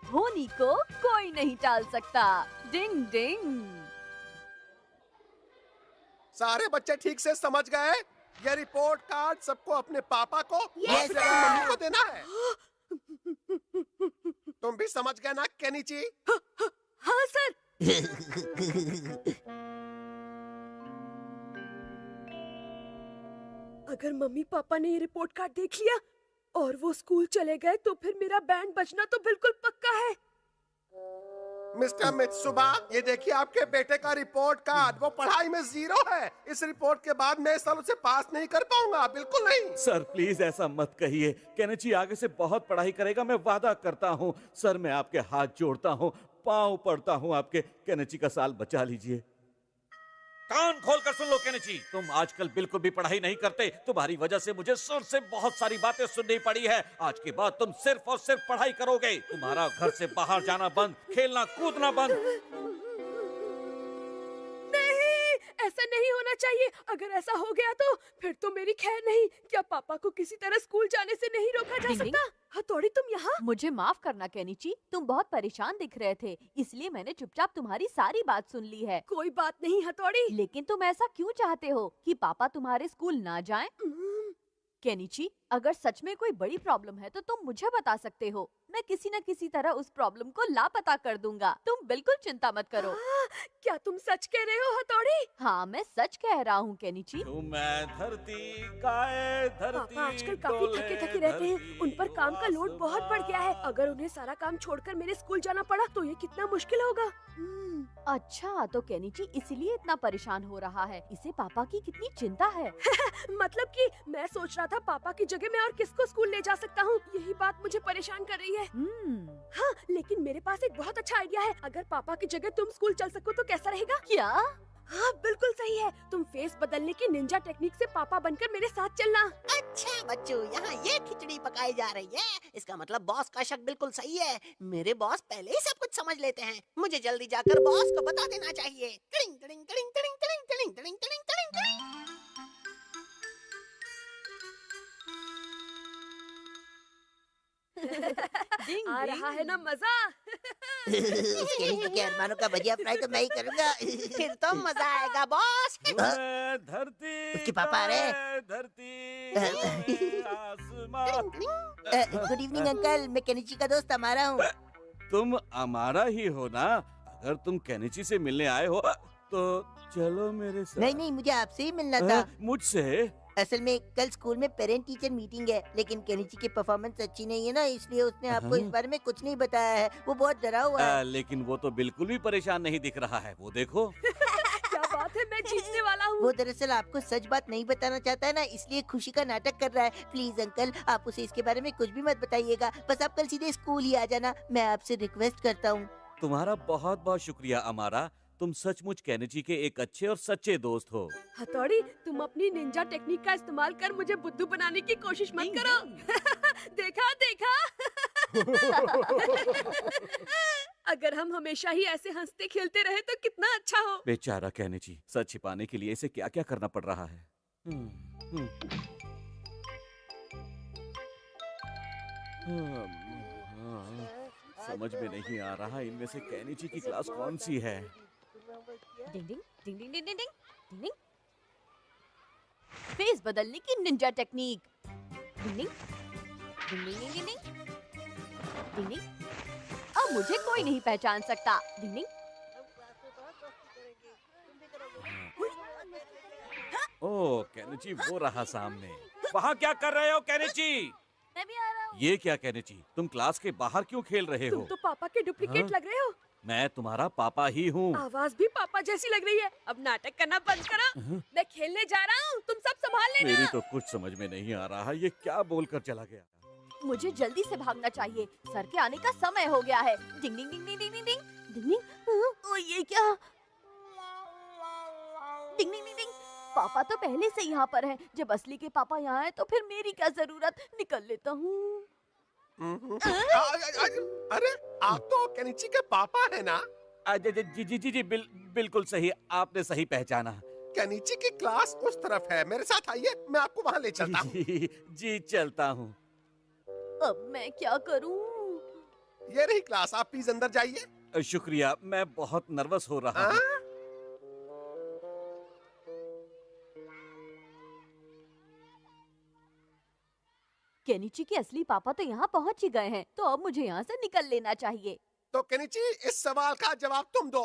होनी को कोई नहीं टाल सकता। डिंग डिंग। सारे बच्चे ठीक से समझ गए? ये रिपोर्ट कार्ड सबको अपने पापा को Yes, और फिर अपनी मम्मी को देना है। तुम भी समझ गए ना केनिची? हाँ सर। अगर मम्मी पापा ने ये रिपोर्ट कार्ड देख लिया और वो स्कूल चले गए तो फिर मेरा बैंड बजना तो बिल्कुल पक्का है। मिस्टर मित्सुबा, ये देखिए आपके बेटे का रिपोर्ट कार्ड। वो पढ़ाई में 0 है। इस रिपोर्ट के बाद मैं इस साल उसे पास नहीं कर पाऊंगा, बिल्कुल नहीं। सर प्लीज ऐसा मत कहिए। केनिची आगे से बहुत पढ़ाई करेगा, मैं वादा करता हूँ। सर मैं आपके हाथ जोड़ता हूँ, पाँव पड़ता हूँ आपके। केनिची का साल बचा लीजिए। कान खोल कर सुन लो केनिची, तुम आजकल बिल्कुल भी पढ़ाई नहीं करते। तुम्हारी वजह से मुझे सर से बहुत सारी बातें सुननी पड़ी है। आज के बाद तुम सिर्फ और सिर्फ पढ़ाई करोगे। तुम्हारा घर से बाहर जाना बंद, खेलना कूदना बंद। ऐसा नहीं होना चाहिए। अगर ऐसा हो गया तो फिर तो मेरी खैर नहीं। क्या पापा को किसी तरह स्कूल जाने से नहीं रोका जा सकता? हथौड़ी तुम यहाँ? मुझे माफ करना केनिची, तुम बहुत परेशान दिख रहे थे, इसलिए मैंने चुपचाप तुम्हारी सारी बात सुन ली है। कोई बात नहीं हथौड़ी। लेकिन तुम ऐसा क्यों चाहते हो कि पापा तुम्हारे स्कूल ना जाएं? केनिची, अगर सच में कोई बड़ी प्रॉब्लम है तो तुम मुझे बता सकते हो। मैं किसी न किसी तरह उस प्रॉब्लम को लापता कर दूंगा। तुम बिल्कुल चिंता मत करो। क्या तुम सच कह रहे हो हथौड़ी? हाँ मैं सच कह रहा हूँ केनिची। मैं धरती काए धरती पापा आजकल काफी थके थके रहते हैं। उन पर काम का लोड बहुत बढ़ गया है। अगर उन्हें सारा काम छोड़कर मेरे स्कूल जाना पड़ा तो ये कितना मुश्किल होगा। अच्छा तो केनिची इसलिए इतना परेशान हो रहा है। इसे पापा की कितनी चिंता है। मतलब कि मैं सोच रहा था पापा की जगह मैं और किसको स्कूल ले जा सकता हूँ। यही बात मुझे परेशान कर रही है। हाँ, लेकिन मेरे पास एक बहुत अच्छा आइडिया है। अगर पापा की जगह तुम स्कूल चल सको तो कैसा रहेगा? क्या? हाँ बिल्कुल सही है। तुम फेस बदलने की निंजा टेक्निक से पापा बनकर मेरे साथ चलना। अच्छा बच्चों, यहाँ ये खिचड़ी पकाई जा रही है। इसका मतलब बॉस का शक बिल्कुल सही है। मेरे बॉस पहले ही सब कुछ समझ लेते हैं। मुझे जल्दी जाकर बॉस को बता देना चाहिए। टिडिंग टिडिंग टिडिंग टिडिंग टिडिंग टिडिंग टिडिंग टिडिंग टिडिंग टिडिंग। आ रहा है ना मजा? केनिची के अरमानों का भजिया फ्राई तो मैं ही करूँगा। फिर तो मजा आएगा बॉस। धरती उसके पापा आ रहे हैं। धरती आसमान। गुड इवनिंग अंकल, मैं केनिची का दोस्त अमारा हूँ। तुम अमारा ही हो ना? अगर तुम केनिची से मिलने आए हो तो चलो मेरे साथ। नहीं नहीं, मुझे आपसे ही मिलना था। मुझसे? असल में कल स्कूल में पेरेंट टीचर मीटिंग है, लेकिन केनिची की परफॉर्मेंस अच्छी नहीं है ना, इसलिए उसने आपको इस बारे में कुछ नहीं बताया है। वो बहुत डरा हुआ है। लेकिन वो तो बिल्कुल भी परेशान नहीं दिख रहा है, वो देखो। क्या बात है, मैं जीतने वाला हूँ। वो दरअसल आपको सच बात नहीं बताना चाहता है ना, इसलिए खुशी का नाटक कर रहा है। प्लीज अंकल, आप उसे इसके बारे में कुछ भी मत बताइएगा। बस आप कल सीधे स्कूल ही आ जाना, मैं आपसे रिक्वेस्ट करता हूँ। तुम्हारा बहुत बहुत शुक्रिया अमारा। तुम सचमुच केनिची के एक अच्छे और सच्चे दोस्त हो। हथौड़ी, तुम अपनी निंजा टेक्निक का इस्तेमाल कर मुझे बुद्धू बनाने की कोशिश मत करो। देखा देखा। अगर हम हमेशा ही ऐसे हंसते खेलते रहे तो कितना अच्छा हो। बेचारा केनिची, सच छिपाने के लिए इसे क्या क्या करना पड़ रहा है। समझ में नहीं आ रहा इनमें से केनिची की क्लास कौन सी है। डिंग डिंग डिंग डिंग डिंग डिंग डिंग डिंग। फेस बदलने की निंजा टेक्निक। डिंग डिंग डिंग डिंग डिंग डिंग डिंग डिंग। अब मुझे कोई नहीं पहचान सकता। डिंग डिंग। ओह केनिची वो रहा सामने। वहाँ क्या कर रहे हो केनिची? मैं भी आ रहा हूँ। ये क्या केनिची, तुम क्लास के बाहर क्यों खेल रहे हो? तुम तो पापा के डुप्लीकेट लग रहे हो। मैं तुम्हारा पापा ही हूँ। आवाज भी पापा जैसी लग रही है। अब नाटक करना बंद करो। मैं खेलने जा रहा हूँ, तुम सब संभाल लेना। मेरी तो कुछ समझ में नहीं आ रहा, ये क्या बोलकर चला गया। मुझे जल्दी से भागना चाहिए, सर के आने का समय हो गया है। डिंग डिंग डिंग डिंग डिंग डिंग डिंग डिंग। ओ ये क्या? डिंग डिंग डिंग डिंग। पापा तो पहले से यहाँ पर हैं। जब असली के पापा यहाँ हैं तो फिर मेरी क्या जरूरत। निकल लेता हूँ। अरे आप तो केनिची के पापा है ना? जी जी जी जी बिल्कुल सही, आपने सही पहचाना। केनिची की क्लास उस तरफ है, मेरे साथ आइए, मैं आपको वहाँ ले चलता हूँ। जी चलता हूँ। अब मैं क्या करूँ? ये रही क्लास, आप प्लीज अंदर जाइए। शुक्रिया, मैं बहुत नर्वस हो रहा हूँ। हाँ? केनिची के असली पापा तो यहाँ पहुँच ही गए हैं, तो अब मुझे यहाँ से निकल लेना चाहिए। तो केनिची, इस सवाल का जवाब तुम दो।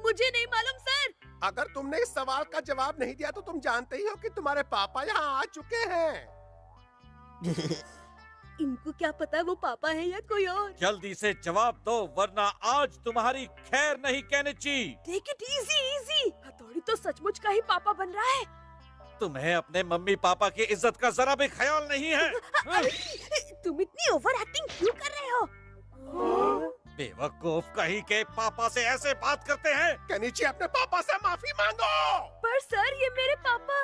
मुझे नहीं मालूम सर। अगर तुमने इस सवाल का जवाब नहीं दिया तो तुम जानते ही हो कि तुम्हारे पापा यहाँ आ चुके हैं। इनको क्या पता वो पापा है या कोई और। जल्दी से जवाब दो, वरना आज तुम्हारी खैर नहीं Kenichi. Take it easy easy. हथौड़ी तो सचमुच का ही पापा बन रहा है। तुम्हें अपने मम्मी पापा की इज्जत का जरा भी ख्याल नहीं है। तुम इतनी ओवर एक्टिंग क्यों कर रहे हो? बेवकूफ कहीं के पापा से ऐसे बात करते हैं। केनिची, अपने पापा से माफी मांगो। पर सर ये मेरे पापा।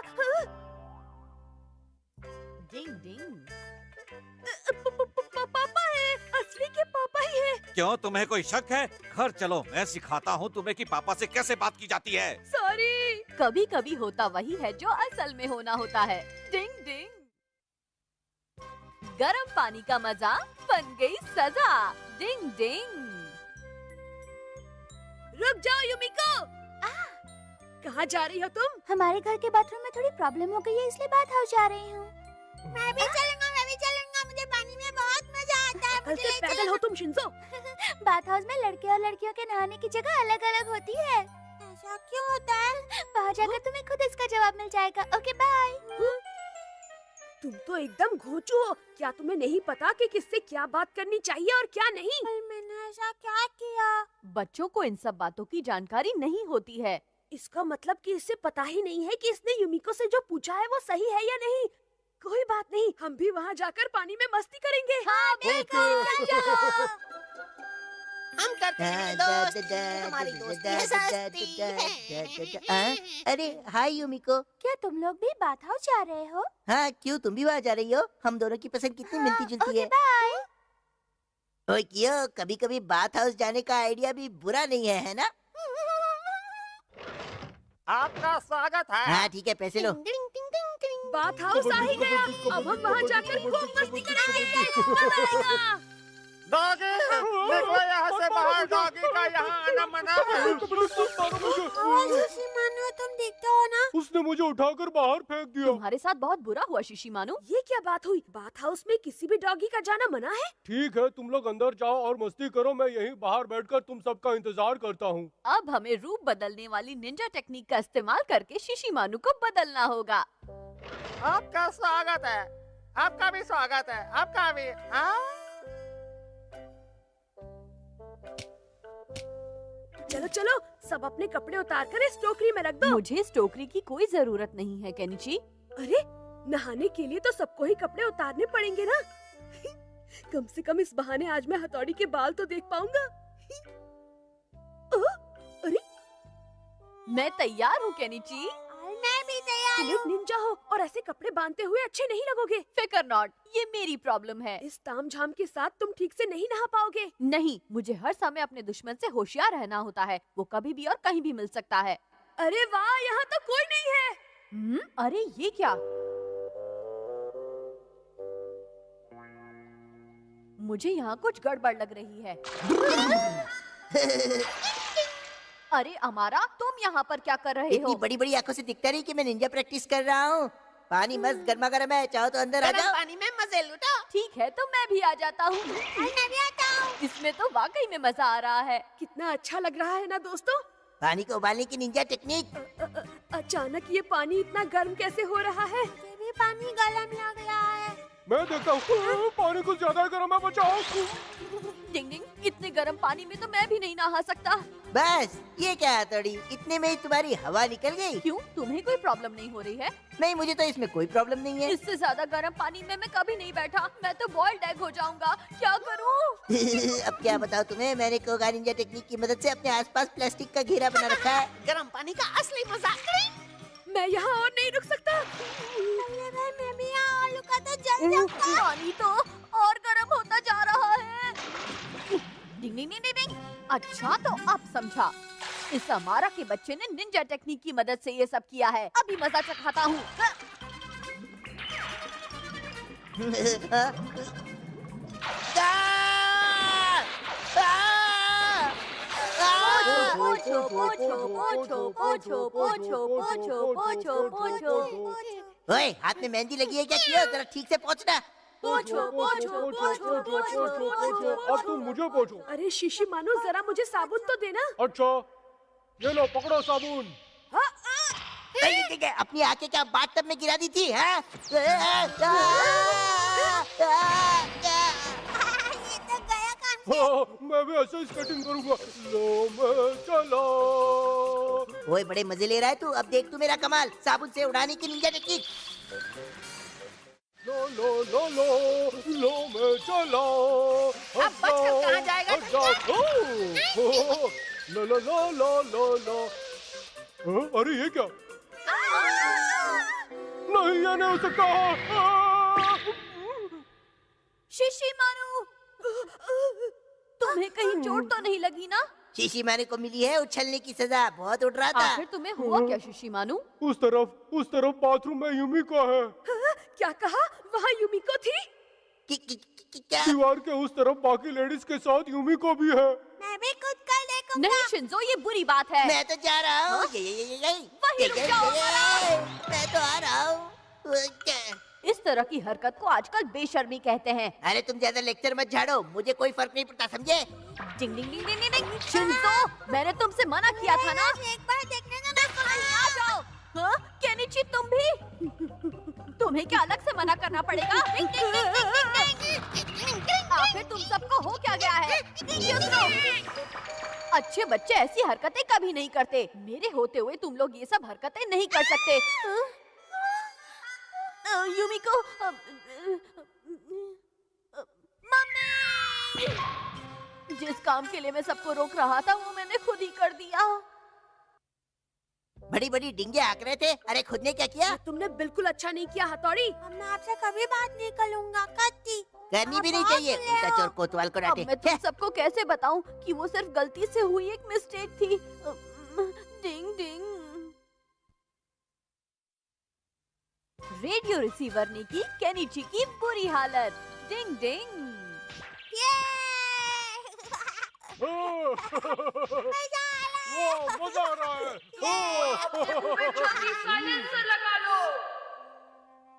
डिंग डिंग। पापा है, असली के पापा ही है। क्यों, तुम्हें कोई शक है? घर चलो, मैं सिखाता हूँ तुम्हें कि पापा से कैसे बात की जाती है। सॉरी। कभी कभी होता वही है जो असल में होना होता है। डिंग डिंग। गरम पानी का मजा बन गई सजा। डिंग डिंग। रुक जाओ युमिको। कहाँ जा रही हो तुम? हमारे घर के बाथरूम में थोड़ी प्रॉब्लम हो गई है, इसलिए बात हाउस जा रही हूँ। मैं भी चलूंगा। मुझे पानी में बहुत मजा आता है। कल से पैदल हो तुम शिंजो। बाथ हाउस में लड़के और लड़कियों के नहाने की जगह अलग अलग होती है। ऐसा क्यों होता है? वहाँ जाकर तुम्हें खुद इसका जवाब मिल जाएगा। Okay bye. तुम तो एकदम घोंचू हो। क्या तुम्हें नहीं पता कि किससे क्या बात करनी चाहिए और क्या नहीं? मैंने ऐसा क्या किया? बच्चों को इन सब बातों की जानकारी नहीं होती है। इसका मतलब कि इसे पता ही नहीं है कि इसने युमिको से जो पूछा है वो सही है या नहीं। कोई बात नहीं, हम भी वहाँ जाकर पानी में मस्ती करेंगे। हाँ, हम करते हैं दोस्त, हमारी दोस्ती सस्ती है। अरे हाय युमिको। क्या तुम लोग भी बाथ हाउस जा रहे हो? हाँ, क्यों तुम भी वहाँ जा रही हो? हम दोनों की पसंद कितनी मिलती जुलती ओके है। बाय। ओए क्यों, कभी कभी बाथ हाउस जाने का आइडिया भी बुरा नहीं है ना? आपका स्वागत है। हाँ ठीक है, पैसे लो। बाथ हाउस आ ही गया। अब हम वहाँ जाकर खूब मस्ती करेंगे। मजा आएगा। डॉगी, निकलो यहाँ से बाहर। डॉगी का यहाँ आना मना है। तुम देखते हो ना? उसने मुझे उठाकर बाहर फेंक दिया। तुम्हारे साथ बहुत बुरा हुआ शिशिमानु। ये क्या बात हुई? बाथ हाउस में किसी भी डॉगी का जाना मना है? ठीक है, तुम लोग अंदर जाओ और मस्ती करो। मैं यहीं बाहर बैठकर तुम सबका इंतजार करता हूँ। अब हमें रूप बदलने वाली निंजा टेक्निक का इस्तेमाल करके शिशिमानु को बदलना होगा। आपका स्वागत है। आपका भी स्वागत है। आपका भी। चलो चलो, सब अपने कपड़े उतार कर इस टोकरी में रख दो। मुझे इस टोकरी की कोई जरूरत नहीं है केनिची। अरे, नहाने के लिए तो सबको ही कपड़े उतारने पड़ेंगे ना। कम से कम इस बहाने आज मैं हथौड़ी के बाल तो देख पाऊंगा। अरे, मैं तैयार हूँ केनिची। मैं भी तैयार तुम एक निंजा हो और ऐसे कपड़े बांधते हुए अच्छे नहीं लगोगे। फिकर नॉट, ये मेरी प्रॉब्लम है। इस तामझाम के साथ तुम ठीक से नहीं नहा पाओगे। नहीं, मुझे हर समय अपने दुश्मन से होशियार रहना होता है। वो कभी भी और कहीं भी मिल सकता है। अरे वाह, यहाँ तो कोई नहीं है। अरे ये क्या? मुझे यहाँ कुछ गड़बड़ लग रही है। अरे अमारा, तुम यहाँ पर क्या कर रहे इतनी हो? बड़ी बड़ी आंखों से दिखता नहीं कि मैं निंजा प्रैक्टिस कर रहा हूँ। पानी मस्त गर्मा गर्म है, चाहो तो अंदर आ गरम जाओ। पानी में मजे लुटाओ। ठीक है, तो मैं भी आ जाता हूँ। मैं भी आता हूँ। इसमें तो वाकई में मजा आ रहा है। कितना अच्छा लग रहा है ना दोस्तों। पानी को उबालने की निंजा टेक्निक। अचानक ये पानी इतना गर्म कैसे हो रहा है? मुझे भी पानी गरम लग रहा है। मैं देखता हूँ। पानी कुछ ज्यादा गर्म है, बचाओ। डिंग डिंग, इतने गर्म पानी में तो मैं भी नहीं नहा सकता। बस ये क्या हथौड़ी, इतने में ही तुम्हारी हवा निकल गई। क्यों, तुम्हें कोई प्रॉब्लम नहीं हो रही है? नहीं, मुझे तो इसमें कोई प्रॉब्लम नहीं है। इससे ज्यादा गर्म पानी में मैं कभी नहीं बैठा। मैं तो बॉइल्ड एग हो जाऊंगा। क्या करूं? अब क्या बताओ तुम्हें, मैंने कोगा निंजा टेक्निक की मदद से अपने आसपास प्लास्टिक का घेरा बना रखा है। गरम पानी का असली मजाक करें। मैं यहाँ और नहीं रुक सकता। मैं भी यहाँ और रुका तो जल सकता। पानी तो और गर्म होता जा रहा है। डिंग डिंग डिंग डिंग। अच्छा, तो अब समझा। इस अमारा के बच्चे ने निंजा टेक्निक की मदद से ये सब किया है। अभी मजा चखाता हूँ। आ! पोछो पोछो पोछो पोछो पोछो पोछो पोछो पोछो ओए, हाथ में मेहंदी लगी है क्या? किया जरा ठीक से पोंछना। पोछो पोछो पोछो पोछो पोछो अब तुम मुझे पूछो। अरे शीशी मानो, जरा मुझे साबुन तो देना। अच्छा, ये लो पकड़ो साबुन। अपनी आंखें क्या बाथटब में गिरा दी थी? हाँ? हाँ, मैं भी ऐसे ही स्केटिंग करूंगा। लो मैं चला। ओए, बड़े मजे ले रहा है तू। अब देख तू मेरा कमाल, साबुन से उड़ाने की निंजा टेक्निक। लो लो लो लो लो मैं चला। अब बचकर कहाँ जाएगा? लो लो लो लो लो लो। हाँ, अरे ये क्या? नहीं, ये नहीं हो सकता। शिशी मारू, तुम्हें कहीं चोट तो नहीं लगी ना? शीशी माने को मिली है उछलने की सजा। बहुत उड़ रहा था। आखिर तुम्हें हुआ क्या शिशी मानू? उस तरफ बाथरूम में यूमिका है। क्या कहा? वहाँ यूमिको थी? क्या? दीवार के उस तरफ बाकी लेडीज के साथ यूमिको भी है। मैं भी खुद कर देखूंगा। नहीं शिंजो, ये बुरी बात है। मैं तो जा रहा हूँ। वहीं रुक जाओ, मैं तो आ रहा हूँ। इस तरह की हरकत को आजकल बेशर्मी कहते हैं। अरे तुम ज्यादा लेक्चर मत झाड़ो, मुझे कोई फर्क नहीं पड़ता, समझे? डिंग डिंग डिंग डिंग डिंग। शिंजो, मैंने तुमसे मना किया था ना। एक बार देखने का बिल्कुल नहीं, आ जाओ। हाँ, केनिची तुम भी? तुम्हें क्या अलग से मना करना पड़ेगा? आखिर तुम सबको हो क्या गया है? अच्छे बच्चे ऐसी हरकतें कभी नहीं करते। मेरे होते हुए तुम लोग ये सब हरकतें नहीं कर सकते। यूमिको, मम्मी! जिस काम के लिए मैं सबको रोक रहा था वो मैंने खुद ही कर दिया। बड़ी बड़ी डिंगे हाँक रहे थे। अरे खुद ने क्या किया? तुमने बिल्कुल अच्छा नहीं किया हथौड़ी। मैं आपसे कभी बात नहीं करूंगा, कत्ती। करनी भी नहीं चाहिए। उल्टा चोर कोतवाल को अब डांटे। मैं तुम सबको कैसे बताऊं कि वो सिर्फ गलती से हुई एक मिस्टेक थी। डिंग डिंग। रेडियो रिसीवर ने की केनिची की बुरी हालत। डिंग डिंग। मजा आ रहा है। साइलेंसर लगा लो।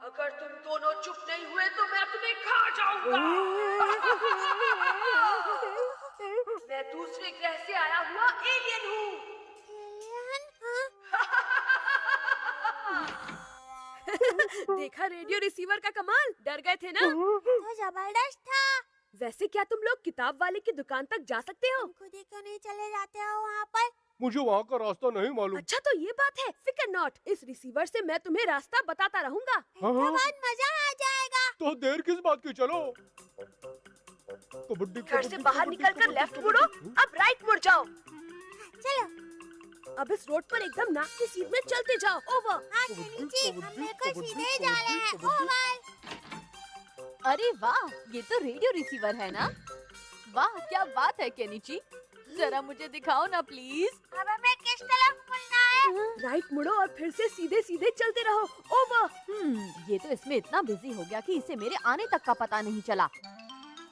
अगर तुम दोनों चुप नहीं हुए तो मैं तुम्हें खा जाऊंगा। मैं दूसरे ग्रह से आया हुआ एलियन हूँ। देखा रेडियो रिसीवर का कमाल? डर गए थे ना? तो जबरदस्त था। वैसे क्या तुम लोग किताब वाले की दुकान तक जा सकते हो? खुद ही क्यों नहीं चले जाते हो वहाँ पर? मुझे वहाँ का रास्ता नहीं मालूम। अच्छा तो ये बात है, फिकर नॉट। इस रिसीवर से मैं तुम्हें रास्ता बताता रहूंगा। हाँ, बहुत मजा आ जाएगा। तो देर किस बात की, चलो। कबड्डी घर से बाहर निकलकर लेफ्ट मुड़ो, अब राइट मुड़ जाओ। चलो। अब इस रोड पर एकदम नाक की सीध में चलते जाओ। ओवर। हाँ केनिची, हम बिल्कुल सीधे ही जा रहे हैं। ओवर। अरे वाह, ये तो रेडियो रिसीवर है ना? वाह क्या बात है केनिची, जरा मुझे दिखाओ ना प्लीज। अब हमें किस तरफ मुड़ना है? राइट मुड़ो और फिर से सीधे सीधे चलते रहो। ओवर। ये तो इसमें इतना बिजी हो गया कि इसे मेरे आने तक का पता नहीं चला।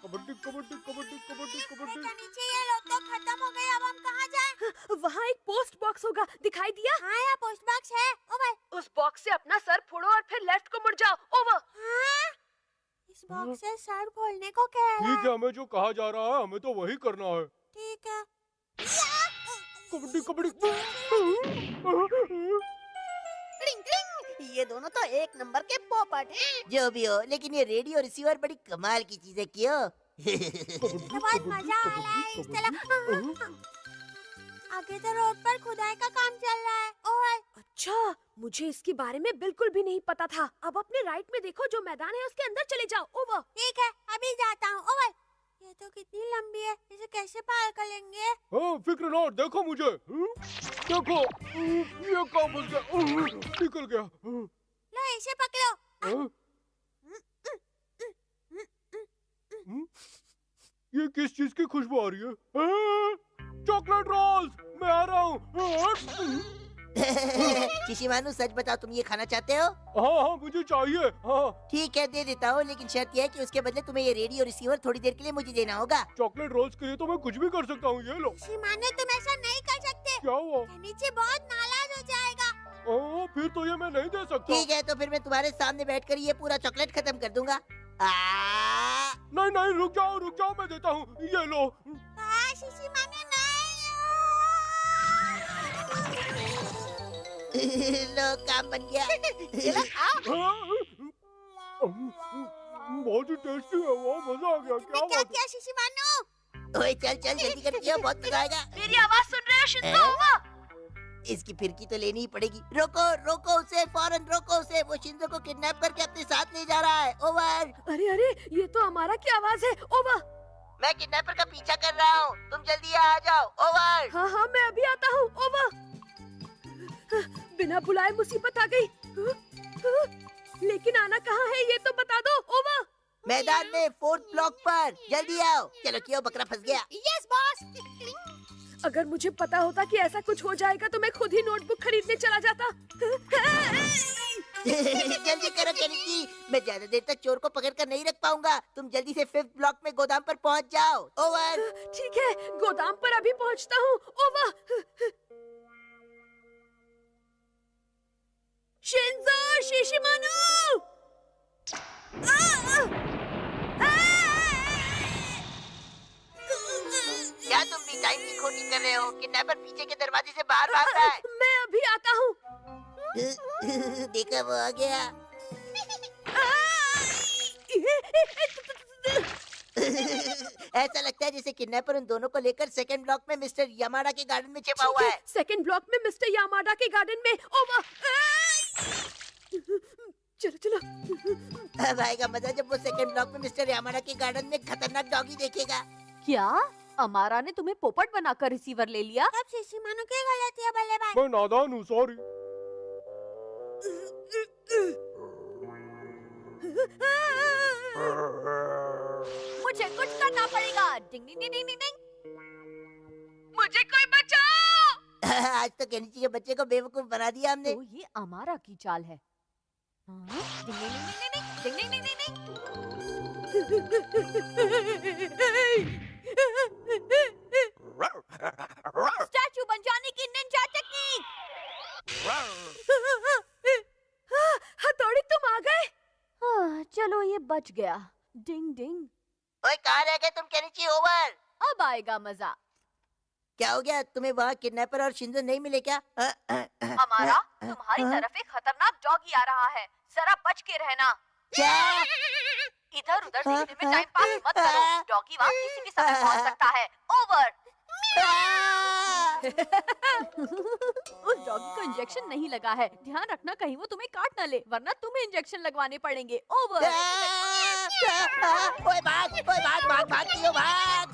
कबड्डी कबड्डी कबड्डी कबड्डी कबड्डी। केनिची, ये लोग तो खत्म हो गए। अब हम कहाँ जाएं? वहाँ एक पोस्ट बॉक्स होगा, दिखाई दिया? हाँ, यहाँ पोस्ट बॉक्स है। ओवर। उस बॉक्स से अपना सर फोड़ो और फिर लेफ्ट को मुड़ जाओ। ओवर। हाँ? इस बॉक्स से सर खोलने को कह रहा ठीक है, हमें जो कहा जा रहा है हमें तो वही करना है। ठीक है। कबड्डी कबड्डी। टिंग टिंग। ये दोनों तो एक नंबर के पोपट हैं। जो भी हो, लेकिन ये रेडियो रिसीवर बड़ी कमाल की चीज है। क्यों? बहुत मजा आ रहा है इस तरह। आगे तो रोड पर खुदाई का काम चल रहा है। ओवर। अच्छा, मुझे इसके बारे में बिल्कुल भी नहीं पता था। अब अपने राइट में देखो, जो मैदान है उसके अंदर चले जाओ। ओवर। ठीक है, अभी जाता हूँ। ओवर। ये तो कितनी लंबी है, इसे कैसे पार कर लेंगे? हाँ, फिक्र ना, देखो मुझे। देखो, ये काम हो गया, निकल गया। लो, इसे पकड़ो। ये किस चीज की खुशबू आ रही है? चॉकलेट रोल्स, मैं आ रहा हूँ। शिशिमानु, सच बताओ, तुम ये खाना चाहते हो? हाँ हाँ, मुझे चाहिए। हाँ, ठीक है, दे देता हूँ, लेकिन शर्त यह है कि उसके बदले तुम्हें ये रेडियो रिसीवर थोड़ी देर के लिए मुझे देना होगा। चॉकलेट रोल्स के लिए तो मैं कुछ भी कर सकता हूँ। ये लो। शिमानु, तुम ऐसा नहीं कर सकते। सकते। क्या हुआ? नीचे बहुत नाराज हो जाएगा। ओह, फिर तो ये मैं नहीं दे सकता। ठीक है, तो फिर मैं तुम्हारे सामने बैठकर ये पूरा चॉकलेट खत्म कर दूंगा। नहीं नहीं, रुक जाओ, मैं देता हूँ। ये लो। शिशी माने नहीं। लो, काम बन गया। बहुत ही टेस्टी है वो, मजा आ गया। क्या क्या बात है? किया शिशी मानो? ओए चल जल्दी कर दिया, बहुत मजा आएगा। मेरी आवाज सुन रहे हो शिंजो? इसकी फिरकी तो लेनी ही पड़ेगी। रोको उसे, फौरन रोको उसे। वो शिंजो को किडनैप करके अपने साथ ले जा रहा है। ओवर। अरे अरे, ये तो हमारा की आवाज है। ओवर। मैं किडनैपर का पीछा कर रहा हूँ, तुम जल्दी आ जाओ। ओवर। हाँ, मैं अभी आता हूँ। ओवर। बिना बुलाए मुसीबत आ गई। लेकिन आना कहाँ है ये तो बता दो। ओवर। मैदान में 4th ब्लॉक पर, जल्दी आओ। चलो क्यों, बकरा फंस गया। Yes boss. अगर मुझे पता होता कि ऐसा कुछ हो जाएगा तो मैं खुद ही नोटबुक खरीदने चला जाता। जल्दी करो केनिची, मैं ज्यादा देर तक चोर को पकड़ कर नहीं रख पाऊंगा। तुम जल्दी से 5th ब्लॉक में गोदाम पर पहुंच जाओ। ओवर। ठीक है, गोदाम पर अभी पहुंचता हूँ। ओवर। शिंजो, शिशिमानु! क्या तुम भी टाइम की खोटी कर रहे हो? किडनैपर पीछे के दरवाजे से बाहर भाग रहा है। मैं अभी आता हूँ। देखा, वो आ गया। ऐसा लगता है जैसे किडनैपर उन दोनों को लेकर 2nd ब्लॉक में मिस्टर यामाडा के गार्डन में छिपा हुआ है। 2nd ब्लॉक में मिस्टर यामाडा के गार्डन में। ओवर। चलो। अब आएगा मजा जब वो 2nd ब्लॉक में मिस्टर यामाडा के गार्डन में खतरनाक डॉगी देखेगा। क्या अमारा ने तुम्हें पोपट बनाकर रिसीवर ले लिया? अब शिशी मानो की गलती है बल्लेबाज। मैं नादान हूँ, सॉरी। मुझे कुछ करना पड़ेगा। डिंग डिंग डिंग डिंग डिंग। मुझे कोई बचाओ। आज तो केनिची के बच्चे को बेवकूफ बना दिया हमने। तो ये अमारा की चाल है। हाँ? डिंग डिंग डिंग डिंग डिंग डिंग डिंग डिंग डिंग। स्टैचू बन जाने की निंजा टेक्निक। हथौड़ी, तुम आ गए। हाँ, चलो ये बच गया। डिंग डिंग। ओए, कहाँ रह गए तुम केनिची? ओवर। अब आएगा मजा। क्या हो गया, तुम्हें वहाँ किडनैपर और शिंजो नहीं मिले क्या? अमारा, तुम्हारी तरफ एक खतरनाक डॉगी आ रहा है, जरा बच के रहना। क्या? इधर उधर देखने में टाइम पास मत करो, डॉगी वहाँ किसी भी समय पहुँच सकता है। ओवर। उस डॉगी को इंजेक्शन नहीं लगा है, ध्यान रखना कहीं वो तुम्हें काट न ले, वरना तुम्हें इंजेक्शन लगवाने पड़ेंगे। ओवर। ओए भाग दियो, भाग।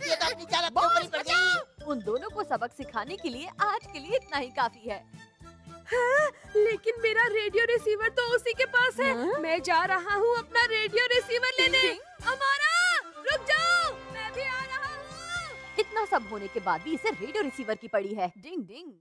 ये तो अपनी चाल अपने ऊपर ही पड़ गई। उन दोनों को सबक सिखाने के लिए आज के लिए इतना ही काफी है। हाँ, लेकिन मेरा रेडियो रिसीवर तो उसी के पास है। हाँ? मैं जा रहा हूँ अपना रेडियो रिसीवर लेने। अमारा, रुक जाओ, मैं भी आ रहा हूँ। इतना सब होने के बाद भी इसे रेडियो रिसीवर की पड़ी है। डिंग डिंग।